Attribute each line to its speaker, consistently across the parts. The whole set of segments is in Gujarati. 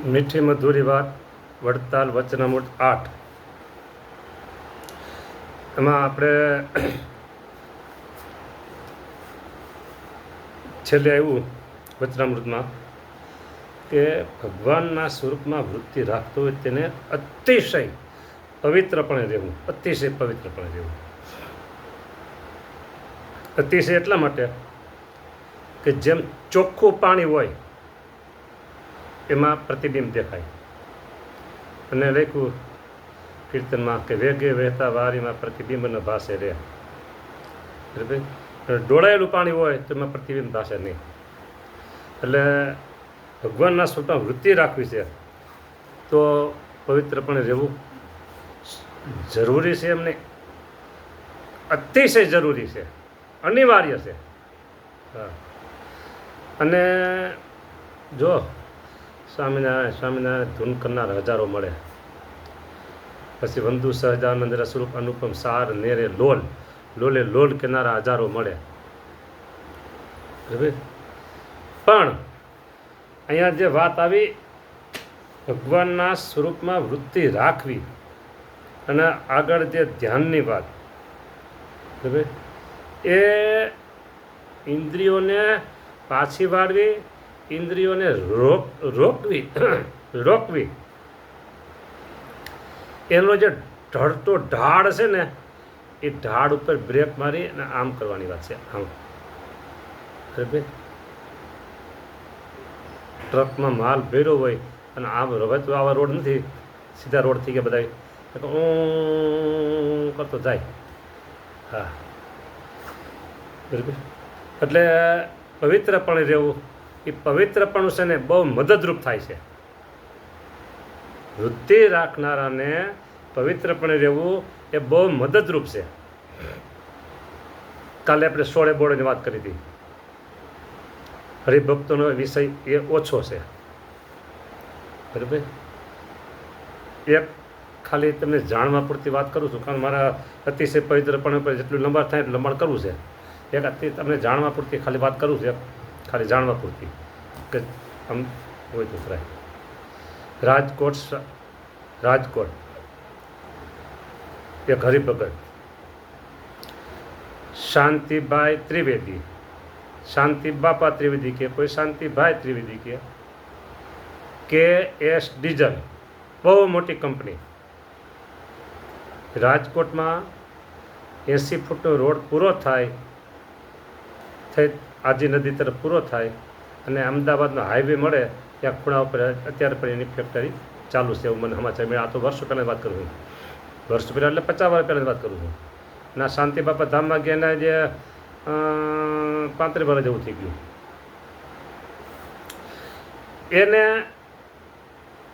Speaker 1: મીઠી મધુરી વાત વડતાલ વચનામૃત 8 એમાં આપણે છેલ્લે આવ્યું વચનામૃતમાં કે ભગવાનના સ્વરૂપમાં વૃત્તિ રાખતો હોય તેને અતિશય પવિત્રપણે રહેવું, અતિશય પવિત્રપણે રહેવું. અતિશય એટલા માટે કે જેમ ચોખ્ખું પાણી હોય એમાં પ્રતિબિંબ દેખાય. અને લખ્યું કીર્તનમાં કે વેગે વહેતા વારીમાં પ્રતિબિંબના ભાષે રહે. બરાબર, ડોળાયેલું પાણી હોય તો એમાં પ્રતિબિંબ ભાષે નહીં. એટલે ભગવાનના સ્વરૂપમાં વૃત્તિ રાખવી છે તો પવિત્રપણે રહેવું જરૂરી છે, એમને અતિશય જરૂરી છે, અનિવાર્ય છે. હા, અને જો સ્વામિનારાયણ ધૂન કરનાર હજારો મળે, પછી વંદુ સહજાનંદ રસરૂપ અનુપમ સાર નેરે લોલે લોલ કેનારા હજારો મળે. બરાબર, પણ અહીંયા જે વાત આવી ભગવાનના સ્વરૂપમાં વૃત્તિ રાખવી અને આગળ જે ધ્યાનની વાત, બરાબર, એ ઇન્દ્રિયોને પાછી વાળવી, ઇન્દ્રિયોને રોકવી, એનો જે ઢળતો ઢાળ છે ને એ ઢાળ ઉપર બ્રેક મારી અને આમ કરવાની વાત છે. આમ, બરાબર, ટ્રકમાં માલ ભર્યો હોય અને આમ હવે તો આવા રોડ નથી, સીધા રોડ થઈ ગયા બધા, કરતો જાય. હા, બરાબર, એટલે પવિત્રપણે રહેવું, એ પવિત્રપણું છે ને બહુ મદદરૂપ થાય છે. વૃત્તિ રાખનારાને પવિત્રપણે રહેવું એ બહુ મદદરૂપ છે. કાલે આપણે 16 બોર્ડની વાત કરી હતી. હરિભક્તોનો વિષય એ ઓછો છે. બરાબર, એક ખાલી તમને જાણવા પૂરતી વાત કરું છું, કારણ મારા અતિશય પવિત્રપણે પર જેટલું લંબાણ થાય એટલું લંબાણ કરવું છે. એક તમને જાણવા પૂરતી ખાલી વાત કરું છું, ખાલી જાણવા પૂરતી કે આમ હોય તો થાય. રાજકોટ એક હરિભગત શાંતિભાઈ ત્રિવેદી, શાંતિ બાપા ત્રિવેદી કે શાંતિભાઈ ત્રિવેદી કે એસ ડીઝલ, બહુ મોટી કંપની. રાજકોટમાં 80 ફૂટનો રોડ પૂરો થઈ આજી નદી તરફ પૂરો થાય અને અમદાવાદનો હાઈવે મળે ત્યાં ખૂણા ઉપર અત્યારે પણ એની ફેક્ટરી ચાલુ છે, એવું મને સમાચાર મળ્યા. આ તો વર્ષો પહેલાંની વાત કરું છું, વર્ષો પહેલાં એટલે 50 વર્ષ પહેલાંની વાત કરું છું. ના શાંતિ બાપા ધામમાં ગયા એના જે 35 વર્ષ જેવું થઈ ગયું. એને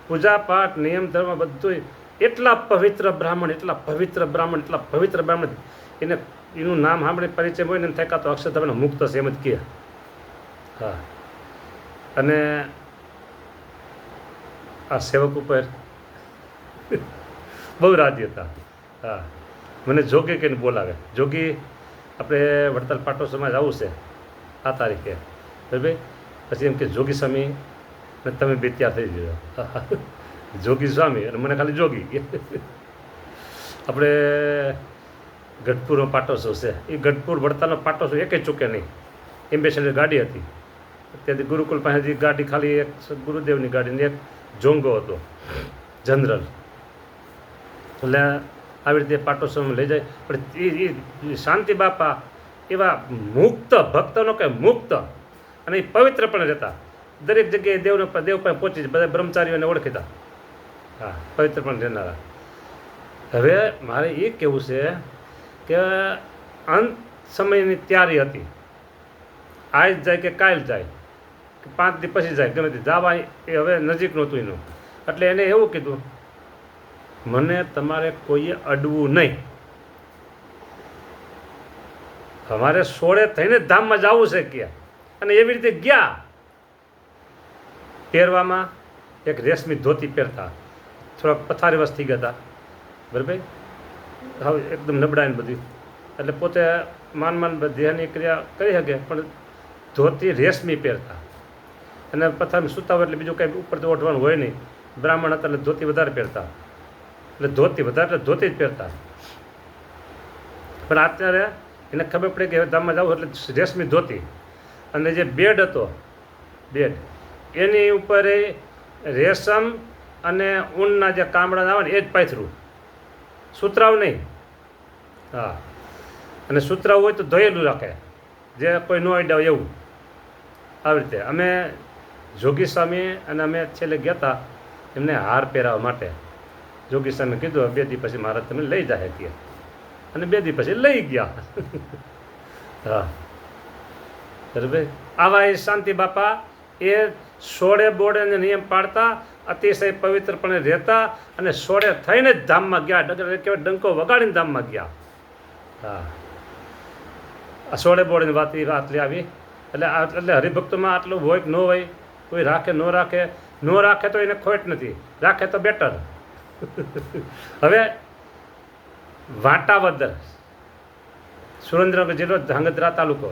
Speaker 1: પૂજા પાઠ નિયમ ધર્મ બધું એટલા પવિત્ર બ્રાહ્મણ એને એનું નામ સાંભળી પરિચય હોય ને થાય તો અક્ષરધામ મુક્ત છે એમ જ કહે. હા, અને આ સેવક ઉપર બહુ રાજી હતા. હા, મને જોગી કહીને બોલાવે. જોગી આપણે વડતાલ પાટોત્સવમાં જવું છે આ તારીખે, બરાબર. પછી એમ કે જોગી સ્વામી ને તમે બે ત્યાં થઈ જજો. જોગી સ્વામી અને મને ખાલી જોગી. આપણે ગઢપુરનો પાટોત્સવ છે, એ ગઢપુર વડતાલનો પાટોત્સવ એકે ચૂકે નહીં. એમ્બેસેડર ગાડી હતી ત્યાંથી ગુરુકુલ પાસેથી ગાડી, ખાલી એક ગુરુદેવની ગાડી ને એક જોંગો હતો જનરલ. એટલે આવી રીતે પાટોત્સવમાં લઈ જાય. પણ એ શાંતિ બાપા એવા મુક્ત ભક્તનો કે મુક્ત અને એ પવિત્ર પણ રહેતા. દરેક જગ્યાએ દેવ પાસે પહોંચી જાય, બધા બ્રહ્મચારીઓને ઓળખીતા. હા, પવિત્ર પણ રહેનારા. હવે મારે એ કહેવું છે કે અંત સમયની તૈયારી હતી. આજ જાય કે કાલ જાય કે 5 દી પછી જાય, ગમે તે જવા એ હવે નજીક નહોતું એનું. એટલે એને એવું કીધું, મને તમારે કોઈએ અડવું નહીં, અમારે 16 થઈને ધામમાં જવું છે કે. અને એવી રીતે ગયા. પહેરવામાં એક રેશમી ધોતી પહેરતા, થોડાક પથારીવશ થઈ ગયા હતા, બરાબર. હવે એકદમ નબળાઈને બધી, એટલે પોતે માન દેહની ક્રિયા કરી શકે પણ ધોતી રેશમી પહેરતા. અને પથારીમાં સૂતા હોય એટલે બીજું કંઈ ઉપરથી ઓઢવાનું હોય નહીં. બ્રાહ્મણ હતા એટલે ધોતી વધારે પહેરતા, એટલે ધોતી વધારે એટલે ધોતી જ પહેરતા. પણ અત્યારે એને ખબર પડી કે હવે ધામમાં જવું એટલે રેશમી ધોતી, અને જે બેડ હતો બેડ એની ઉપર રેશમ અને ઊનના જે કામડા આવે ને એ જ પાથરું, સુતરાવ નહીં. હા, અને સુતરાવ હોય તો ધોયેલું રાખે, જે કોઈ ન અડ્યા હોય એવું. આવી રીતે અમે જોગી સ્વામી અને અમે છેલ્લે ગયા હતા એમને હાર પહેરાવવા માટે. જોગી સ્વામી કીધું 2 દી પછી મારા તમે લઈ જાય કે, અને 2 દી પછી લઈ ગયા. હા બરાબર. આવા એ શાંતિ બાપા એ સોળે બોડે નિયમ પાડતા, અતિશય પવિત્રપણે રહેતા, અને સોળે થઈને જ ધામમાં ગયા. કહેવાય ડંકો વગાડીને ધામમાં ગયા. હા, આ સોળે બોડેની વાત એ વાત લઈ આવી. એટલે હરિભક્તોમાં આટલું હોય કે ન હોય, કોઈ રાખે ન રાખે, ન રાખે તો એને ખોટ નથી, રાખે તો બેટર. હવે વાટાવદર, સુરેન્દ્રનગર જિલ્લો, ધાંગધ્રા તાલુકો,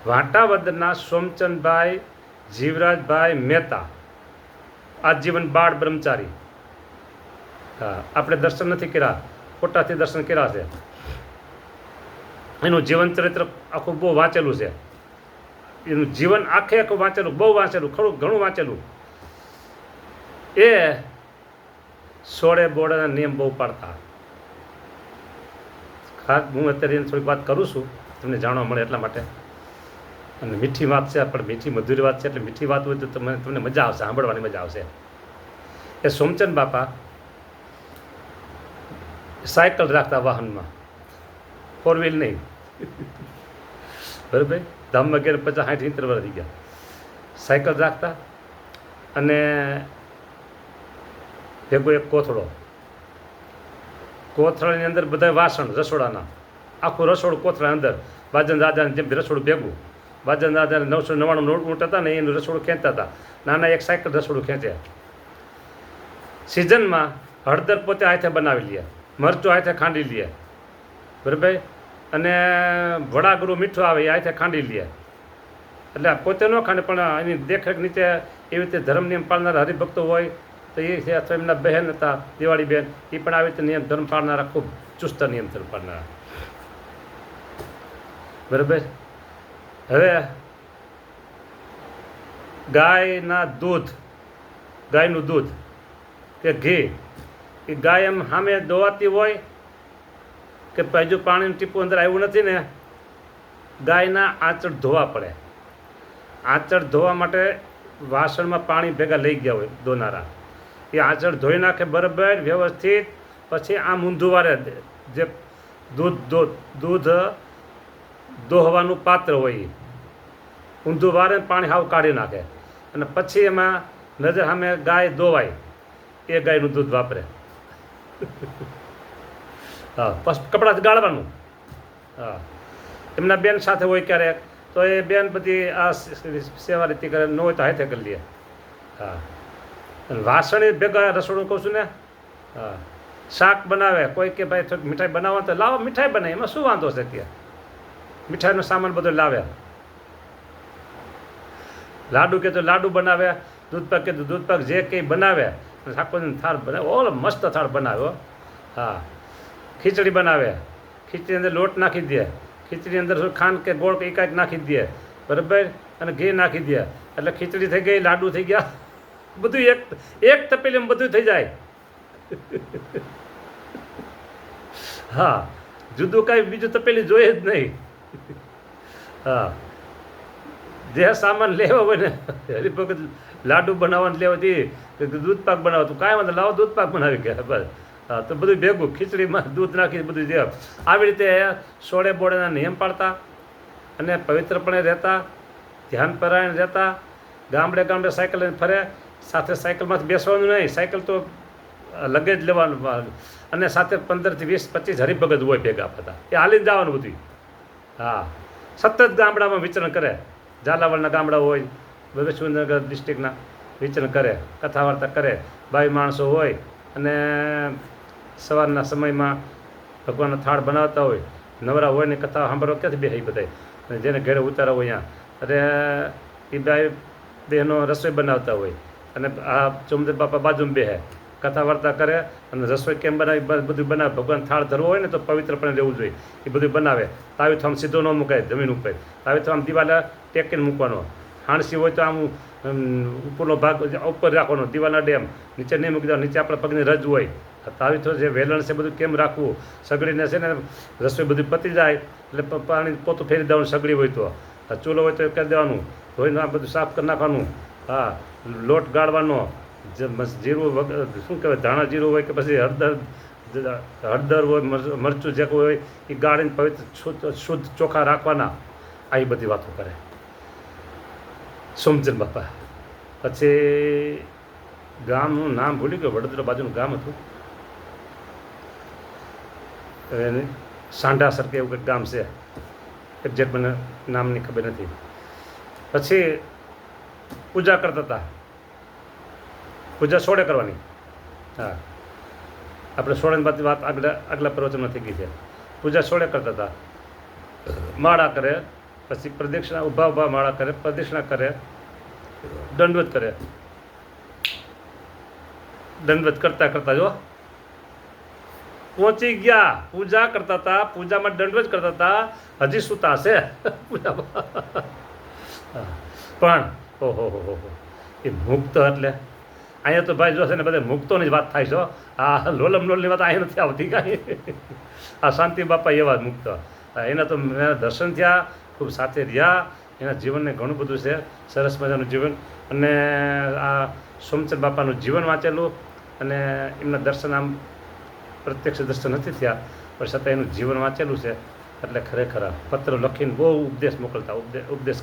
Speaker 1: વાટાવદરના સોમચંદભાઈ જીવરાજભાઈ મહેતા, આજીવન બાળ બ્રહ્મચારી. હા, આપણે દર્શન નથી કર્યા, ફોટાથી દર્શન કર્યા છે. એનું જીવન ચરિત્ર આખું બહુ વાંચેલું છે. એનું જીવન આખું વાંચેલું, બહુ વાંચેલું, ખરું ઘણું વાંચેલું. એ સોળે બોડાના નિયમ બહુ પાડતા. ખાસ હું અત્યારે એની થોડીક વાત કરું છું, તમને જાણવા મળે એટલા માટે. અને મીઠી વાત છે, પણ મીઠી મધુરી વાત છે, એટલે મીઠી વાત હોય તો તમને મજા આવશે, સાંભળવાની મજા આવશે. એ સોમચંદ બાપા સાયકલ રાખતા વાહનમાં, 4 વ્હીલ નહીં. બરાબર. ધામમાં ગયા 50, 60, 70 વર્ષ થઈ ગયા. સાયકલ રાખતા, અને ભેગો એક કોથળાની અંદર બધા વાસણ રસોડાના, આખું રસોડું કોથળા અંદર, બાજન દાદાને જેમ રસોડું ભેગું. બાજન દાદાને 999 ઊંટ હતા ને એનું રસોડું ખેંચતા હતા. નાના એક સાયકલ રસોડું ખેંચે. સિઝનમાં હળદર પોતે હાથે બનાવી લે, મરચું હાથે ખાંડી લે. બરાબર. અને વડાગરું મીઠું આવે એ હાથે ખાંડી લે. એટલે પોતે ન ખાંડે, પણ એની દેખરેખ નીચે એવી રીતે ધર્મ નિયમ પાળનારા હરિભક્તો હોય તો એ છે. અથવા એમના બહેન હતા દિવાળી બહેન, એ પણ આવી રીતે નિયમ ધર્મ પાળનારા, ખૂબ ચુસ્ત નિયમ ધર્મ પાળનારા. બરાબર. હવે ગાયનું દૂધ કે ઘી, એ ગાય એમ સામે દોવાતી હોય કે હજુ પાણીનું ટીપું અંદર આવ્યું નથી ને, ગાયના આંચળ ધોવા પડે. આંચળ ધોવા માટે વાસણમાં પાણી ભેગા લઈ ગયા હોય ધોનારા, એ આંચળ ધોઈ નાખે બરાબર વ્યવસ્થિત. પછી આમ ઊંધું વારે, જે દૂધ દોહવાનું પાત્ર હોય, ઊંધું વારે પાણી હાવ કાઢી નાખે, અને પછી એમાં નજર સામે ગાય દોવાય, એ ગાયનું દૂધ વાપરે. હા, પછી કપડાથી ગાળવાનું. હા, એમના બેન સાથે હોય ક્યારેક, તો એ બેન બધી આ સેવા રીતિ કરે, ન હોય તો હાથે કરી લે. હા, અને વાસણ ભેગા રસોડું કહું છું ને. હા, શાક બનાવે, કોઈ કે ભાઈ થોડીક મીઠાઈ બનાવવા તો લાવો, મીઠાઈ બનાવે, એમાં શું વાંધો છે કે મીઠાઈનો સામાન બધો લાવે. લાડુ કે તો લાડુ બનાવે, દૂધપાક કે તો દૂધપાક, જે કંઈ બનાવે. ઠાકોરજીનો થાળ બનાવે, ઓલો મસ્ત થાળ બનાવ્યો. હા, ખીચડી બનાવે, ખીચડી અંદર લોટ નાખી દે, ખીચડી અંદર ખાંડ કે ગોળ કે કાંઈક નાખી દે. બરાબર. અને ઘી નાખી દે, એટલે ખીચડી થઈ ગઈ, લાડુ થઈ ગયા, બધું એક તપેલીમાં બધું થઈ જાય. હા, જુદું કાંઈ બીજું તપેલી જોઈએ જ નહીં. હા, જે સામાન લેવો હોય ને, હરિભગત લાડુ બનાવવાનું લેવાથી, દૂધપાક બનાવતું કાંઈ વાંધો, લાવો દૂધપાક બનાવી ગયા. બસ. હા, તો બધું ભેગું ખીચડીમાં દૂધ નાખી બધું જે આવી રીતે સોળે બોળેના નિયમ પાડતા, અને પવિત્રપણે રહેતા, ધ્યાનપરાયણ રહેતા. ગામડે ગામડે સાયકલ લઈને ફરે, સાથે સાયકલમાંથી બેસવાનું નહીં, સાયકલ તો લગેજ લેવાનું, અને સાથે 15 થી 20, 25 હરિભગત હોય ભેગા બધા, એ હાલીને જવાનું બધું. હા, સતત ગામડામાં વિચરણ કરે. ઝાલાવાડના ગામડા હોય, બરાબર, સુરેન્દ્રનગર ડિસ્ટ્રિક્ટના વિચરણ કરે, કથા વાર્તા કરે. ભાઈ માણસો હોય, અને સવારના સમયમાં ભગવાનનો થાળ બનાવતા હોય, નવરા હોય ને કથા સાંભળવા ક્યાંથી બેસી બધાય, અને જેને ઘરે ઉતારા હોય અને એ બે બહેનો રસોઈ બનાવતા હોય અને આ ચોમદેવ બાપા બાજુમાં બેહે કથા વાર્તા કરે અને રસોઈ કેમ બનાવી બધું બનાવે. ભગવાન થાળ ધરવો હોય ને તો પવિત્રપણે રહેવું જોઈએ. એ બધું બનાવે. તાવી તો આમ સીધો ન મુકાય જમીન ઉપર, તાવી તો આમ દિવાલે ટેકીને મૂકવાનો. હાણસી હોય તો આમ ઉપરનો ભાગ ઉપર રાખવાનો, દિવાલના ડેમ નીચે નહીં મૂકી દેવાનો, નીચે આપણા પગની રજ હોય. તાવી તો જે વેલણ છે બધું કેમ રાખવું, સગડીને છે ને રસોઈ બધું પતી જાય એટલે પાણી પોતું ફેરી દેવાનું. સગડી હોય તો ચૂલો હોય તો એ કરી દેવાનું, ધોઈને આ બધું સાફ કરી નાખવાનું. હા, લોટ ગાળવાનો, જીરું શું કહેવાય, ધાણા જીરું હોય કે પછી હળદર હોય, મરચું જે કોઈ હોય એ ગાળીને પવિત્ર શુદ્ધ ચોખા રાખવાના. આ બધી વાતો કરે સોમચંદ બાપા. પછી ગામનું નામ ભૂલી ગયો, વડોદરા બાજુનું ગામ હતું, એને સાંઢાસર કે એવું કંઈક ગામ છે, એક્ઝેક્ટ મને નામની ખબર નથી. પછી પૂજા કરતા હતા, પૂજા સોળે કરવાની. હા, આપણે સોળેની વાત આગલા પ્રવચનમાં થઈ ગઈ છે. પૂજા સોળે કરતા હતા. માળા કરે, પછી પ્રદક્ષિણા, ઊભા ઊભા માળા કરે, પ્રદક્ષિણા કરે, દંડવત કરે. દંડવત કરતા કરતા જો પહોંચી ગયા. પૂજા કરતા હતા, પૂજામાં દંડવત કરતા હતા, હજી સુતા હશે પૂજામાં. પણ ઓહો એ મુક્ત એટલે અહીંયા તો ભાઈ જોશે ને બધા મુક્તોની જ વાત થાય છે. આ લોલમ લોલની વાત અહીંયા નથી આવતી કાંઈ. આ શાંતિ બાપા એવા મુક્ત, એના તો મેં દર્શન થયા, ખૂબ સાથે રહ્યા, એના જીવનને ઘણું બધું છે, સરસ મજાનું જીવન. અને આ સોમચંદ બાપાનું જીવન વાંચેલું અને એમના દર્શન આમ પ્રત્યક્ષ દર્શન નથી થયા, પણ છતાં એનું જીવન વાંચેલું છે. એટલે ખરેખર પત્ર લખીને બહુ ઉપદેશ મોકલતા, ઉપદેશ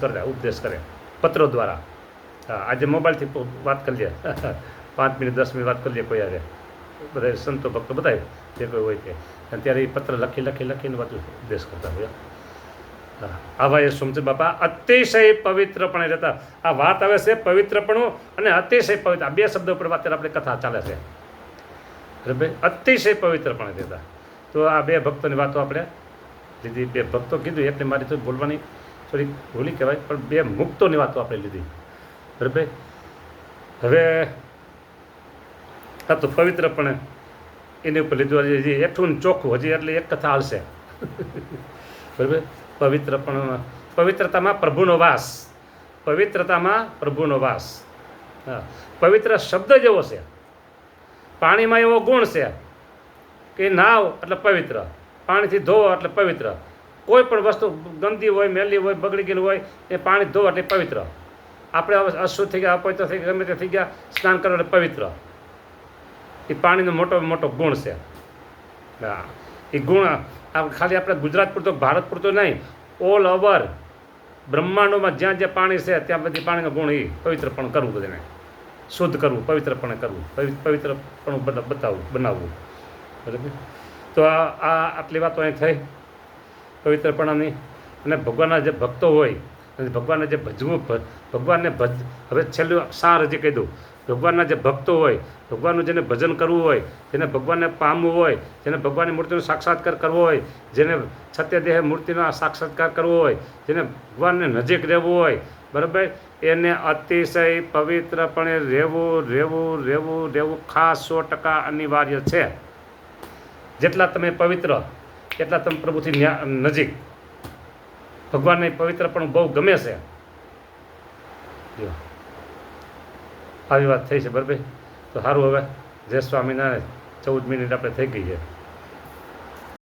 Speaker 1: કરે પત્રો દ્વારા. હા, આજે મોબાઈલથી વાત કરી લે, 5 મિનિટ 10 મિનિટ વાત કરી લે કોઈ આવે, બધા સંતો ભક્તો બધા જે કોઈ હોય તે, અને ત્યારે એ પત્ર લખીને બધું ઉપદેશ કરતા હોય. હા, આવા એ સોમચંદ બાપા અતિશય પવિત્રપણે રહેતા. આ વાત આવે છે પવિત્રપણું અને અતિશય પવિત્ર, આ બે શબ્દો ઉપર અત્યારે આપણે કથા ચાલે છે. બરાબર, અતિશય પવિત્રપણે રહેતા. તો આ બે ભક્તોની વાતો આપણે લીધી. બે ભક્તો કીધું એટલે મારી તો બોલવાની થોડી ભૂલી કહેવાય, પણ બે મુક્તોની વાતો આપણે લીધી. બરાબર, હવે આ તો પવિત્રપણે એની ઉપર લીધું. હજી એઠું ચોખ્ખું હજી એટલે એક કથા હાલશે. બરાબર, પવિત્રતામાં પ્રભુનો વાસ, પવિત્રતામાં પ્રભુનો વાસ. હા, પવિત્ર શબ્દ જેવો છે, પાણીમાં એવો ગુણ છે કે નાવ એટલે પવિત્ર, પાણીથી ધોવો એટલે પવિત્ર. કોઈ પણ વસ્તુ ગંદી હોય, મેલી હોય, બગડી ગયેલી હોય, એ પાણી ધોવો એટલે પવિત્ર. આપણે અશુદ્ધ થઈ ગયા, અપવિત્ર થઈ ગયા, ગમે તે થઈ ગયા, સ્નાન કરો એટલે પવિત્ર. એ પાણીનો મોટો મોટો ગુણ છે. હા, એ ગુણ ખાલી આપણે ગુજરાત પૂરતો, ભારત પૂરતો નહીં, ઓલ ઓવર બ્રહ્માંડોમાં જ્યાં જ્યાં પાણી છે ત્યાં બધી પાણીનો ગુણ એ પવિત્રપણું કરવું, બધાને શુદ્ધ કરવું, પવિત્રપણે કરવું, પવિત્રપણું બનાવવું. બરાબર, તો આ આટલી વાતો અહીં થઈ પવિત્રપણાની. અને ભગવાનના જે ભક્તો હોય અને ભગવાનને જે ભજવું, ભગવાનને હવે છેલ્લું સાર હજી કહી દઉં. ભગવાનના જે ભક્તો હોય, ભગવાનનું જેને ભજન કરવું હોય, જેને ભગવાનને પામવું હોય, જેને ભગવાનની મૂર્તિનો સાક્ષાત્કાર કરવો હોય, જેને સત્યદેહ મૂર્તિનો સાક્ષાત્કાર કરવો હોય, જેને ભગવાનને નજીક રહેવું હોય, બરાબર, એને અતિશય પવિત્રપણે રહેવું ખાસ 100% અનિવાર્ય છે. જેટલા તમે પવિત્ર એટલા તમે પ્રભુથી નજીક. ભગવાનને પવિત્રપણું બહુ ગમે છે. જો આવી વાત થઈ છે. બરાબર, તો સારું, હવે જય સ્વામિનારાયણ. 14 મિનિટ આપણે થઈ ગઈ છે.